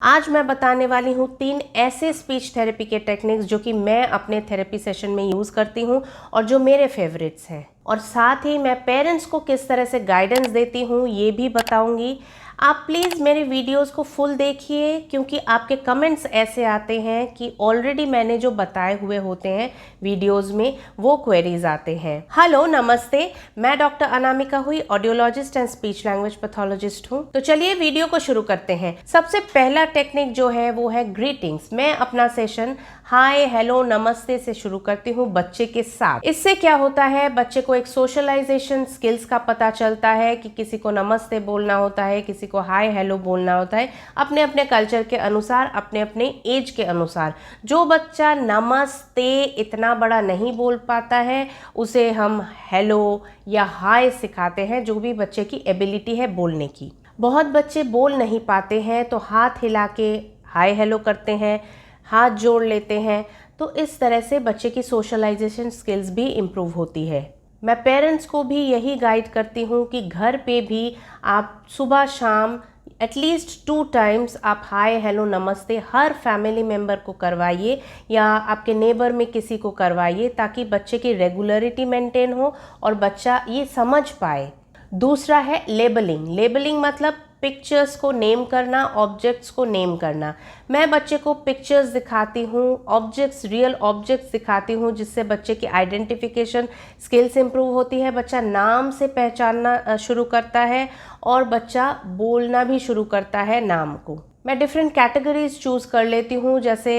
आज मैं बताने वाली हूँ 3 ऐसे स्पीच थेरेपी के टेक्निक्स जो कि मैं अपने थेरेपी सेशन में यूज़ करती हूँ और जो मेरे फेवरेट्स हैं। और साथ ही मैं पेरेंट्स को किस तरह से गाइडेंस देती हूँ ये भी बताऊँगी। आप प्लीज़ मेरे वीडियोस को फुल देखिए क्योंकि आपके कमेंट्स ऐसे आते हैं कि ऑलरेडी मैंने जो बताए हुए होते हैं वीडियोस में वो क्वेरीज आते हैं। हेलो नमस्ते, मैं डॉक्टर अनामिका हुई, audiologist and speech language pathologist हूँ। तो चलिए वीडियो को शुरू करते हैं। सबसे पहला टेक्निक जो है वो है ग्रीटिंग्स। मैं अपना सेशन हाय हेलो नमस्ते से शुरू करती हूँ बच्चे के साथ। इससे क्या होता है, बच्चे को एक सोशलाइजेशन स्किल्स का पता चलता है कि किसी को नमस्ते बोलना होता है, किसी को हाय हेलो बोलना होता है, अपने अपने कल्चर के अनुसार, अपने अपने एज के अनुसार। जो बच्चा नमस्ते इतना बड़ा नहीं बोल पाता है उसे हम हेलो या हाय सिखाते हैं, जो भी बच्चे की एबिलिटी है बोलने की। बहुत बच्चे बोल नहीं पाते हैं तो हाथ हिला के हाय हेलो करते हैं, हाथ जोड़ लेते हैं। तो इस तरह से बच्चे की सोशलाइजेशन स्किल्स भी इम्प्रूव होती है। मैं पेरेंट्स को भी यही गाइड करती हूँ कि घर पे भी आप सुबह शाम एटलीस्ट 2 टाइम्स आप हाय हेलो नमस्ते हर फैमिली मेम्बर को करवाइए या आपके नेबर में किसी को करवाइए, ताकि बच्चे की रेगुलरिटी मेंटेन हो और बच्चा ये समझ पाए। दूसरा है लेबलिंग। लेबलिंग मतलब पिक्चर्स को नेम करना, ऑब्जेक्ट्स को नेम करना। मैं बच्चे को पिक्चर्स दिखाती हूँ, ऑब्जेक्ट्स, रियल ऑब्जेक्ट्स दिखाती हूँ, जिससे बच्चे की आइडेंटिफिकेशन स्किल्स इंप्रूव होती है। बच्चा नाम से पहचानना शुरू करता है और बच्चा बोलना भी शुरू करता है नाम को। मैं डिफरेंट कैटेगरीज चूज़ कर लेती हूँ, जैसे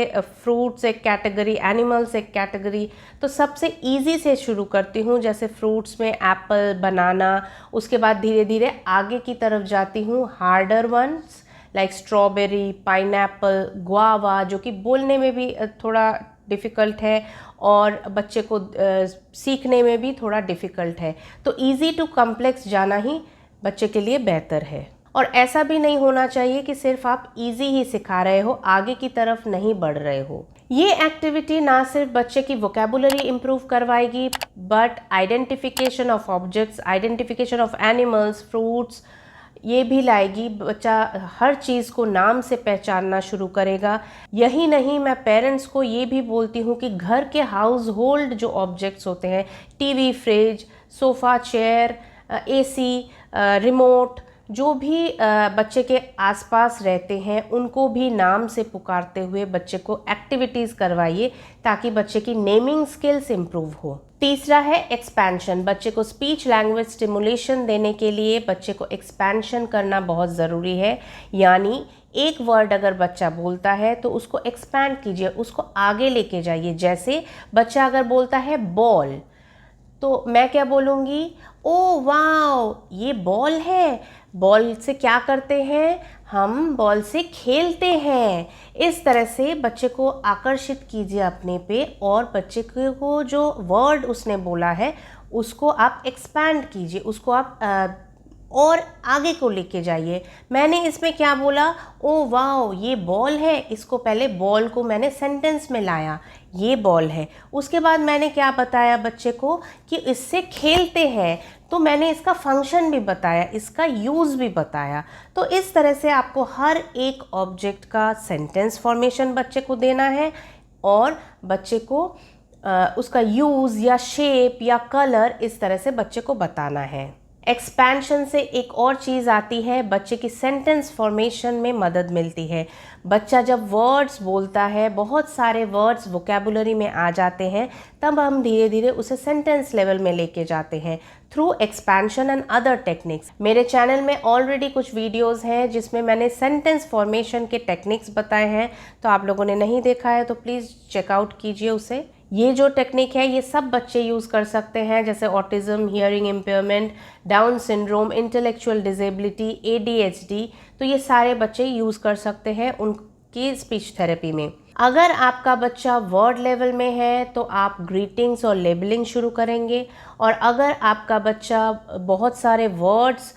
फ्रूट्स एक कैटेगरी, एनिमल्स एक कैटेगरी। तो सबसे इजी से शुरू करती हूँ, जैसे फ्रूट्स में एप्पल, बनाना। उसके बाद धीरे धीरे आगे की तरफ जाती हूँ, harder ones like strawberry, pineapple, guava, जो कि बोलने में भी थोड़ा डिफ़िकल्ट है और बच्चे को सीखने में भी थोड़ा डिफ़िकल्ट है। तो इजी टू कॉम्प्लेक्स जाना ही बच्चे के लिए बेहतर है। और ऐसा भी नहीं होना चाहिए कि सिर्फ आप इजी ही सिखा रहे हो, आगे की तरफ नहीं बढ़ रहे हो। ये एक्टिविटी ना सिर्फ बच्चे की वोकैबुलरी इंप्रूव करवाएगी, but identification of objects, identification of animals, fruits, ये भी लाएगी। बच्चा हर चीज़ को नाम से पहचानना शुरू करेगा। यही नहीं, मैं पेरेंट्स को ये भी बोलती हूँ कि घर के हाउस होल्ड जो ऑब्जेक्ट्स होते हैं, TV, fridge, sofa, chair, AC, remote, जो भी बच्चे के आसपास रहते हैं उनको भी नाम से पुकारते हुए बच्चे को एक्टिविटीज़ करवाइए, ताकि बच्चे की नेमिंग स्किल्स इम्प्रूव हो। तीसरा है एक्सपेंशन। बच्चे को स्पीच लैंग्वेज स्टिमुलेशन देने के लिए बच्चे को एक्सपेंशन करना बहुत ज़रूरी है। यानी एक वर्ड अगर बच्चा बोलता है तो उसको एक्सपैंड कीजिए, उसको आगे लेके जाइए। जैसे बच्चा अगर बोलता है बॉल, तो मैं क्या बोलूँगी, ओ वाओ ये बॉल है। बॉल से क्या करते हैं, हम बॉल से खेलते हैं। इस तरह से बच्चे को आकर्षित कीजिए अपने पे और बच्चे को जो वर्ड उसने बोला है उसको आप एक्सपैंड कीजिए, उसको आप और आगे को लेके जाइए। मैंने इसमें क्या बोला, ओ वाओ ये बॉल है। इसको पहले बॉल को मैंने सेंटेंस में लाया, ये बॉल है। उसके बाद मैंने क्या बताया बच्चे को कि इससे खेलते हैं, तो मैंने इसका फंक्शन भी बताया, इसका यूज़ भी बताया। तो इस तरह से आपको हर एक ऑब्जेक्ट का सेंटेंस फॉर्मेशन बच्चे को देना है और बच्चे को उसका यूज़ या शेप या कलर इस तरह से बच्चे को बताना है। एक्सपेंशन से एक और चीज़ आती है, बच्चे की सेंटेंस फॉर्मेशन में मदद मिलती है। बच्चा जब वर्ड्स बोलता है, बहुत सारे वर्ड्स वोकैबुलरी में आ जाते हैं, तब हम धीरे धीरे उसे सेंटेंस लेवल में लेके जाते हैं through expansion and other techniques. मेरे चैनल में ऑलरेडी कुछ वीडियोस हैं जिसमें मैंने सेंटेंस फॉर्मेशन के टेक्निक्स बताए हैं, तो आप लोगों ने नहीं देखा है तो प्लीज़ चेकआउट कीजिए उसे। ये जो टेक्निक है ये सब बच्चे यूज़ कर सकते हैं, जैसे autism, hearing impairment, down syndrome, intellectual disability, ADHD। तो ये सारे बच्चे यूज़ कर सकते हैं उनकी स्पीच थेरेपी में। अगर आपका बच्चा वर्ड लेवल में है तो आप ग्रीटिंग्स और लेबलिंग शुरू करेंगे, और अगर आपका बच्चा बहुत सारे वर्ड्स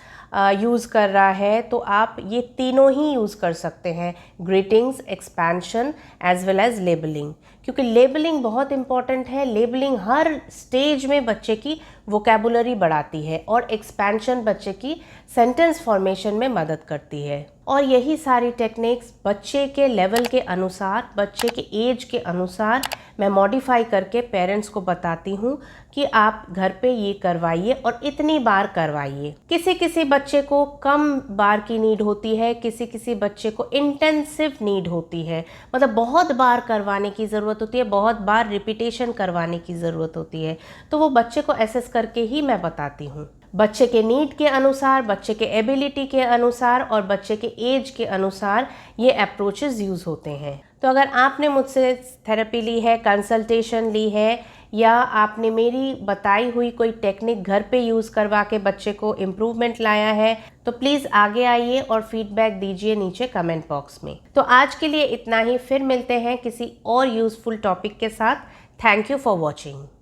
यूज़ कर रहा है तो आप ये तीनों ही यूज़ कर सकते हैं, greetings, expansion as well as labelling. क्योंकि लेबलिंग बहुत इंपॉर्टेंट है। लेबलिंग हर स्टेज में बच्चे की वोकैबुलरी बढ़ाती है और एक्सपेंशन बच्चे की सेंटेंस फॉर्मेशन में मदद करती है। और यही सारी टेक्निक्स बच्चे के लेवल के अनुसार, बच्चे के एज के अनुसार मैं मॉडिफाई करके पेरेंट्स को बताती हूँ कि आप घर पे ये करवाइए और इतनी बार करवाइए। किसी किसी बच्चे को कम बार की नीड होती है, किसी किसी बच्चे को इंटेंसिव नीड होती है, मतलब बहुत बार करवाने की ज़रूरत होती है, बहुत बार रिपीटेशन करवाने की ज़रूरत होती है। तो वो बच्चे को एसेस करके ही मैं बताती हूँ। बच्चे के नीड के अनुसार, बच्चे के एबिलिटी के अनुसार और बच्चे के एज के अनुसार ये अप्रोचेस यूज़ होते हैं। तो अगर आपने मुझसे थेरेपी ली है, कंसल्टेशन ली है, या आपने मेरी बताई हुई कोई टेक्निक घर पे यूज़ करवा के बच्चे को इम्प्रूवमेंट लाया है, तो प्लीज़ आगे आइए और फीडबैक दीजिए नीचे कमेंट बॉक्स में। तो आज के लिए इतना ही, फिर मिलते हैं किसी और यूज़फुल टॉपिक के साथ। Thank you for watching.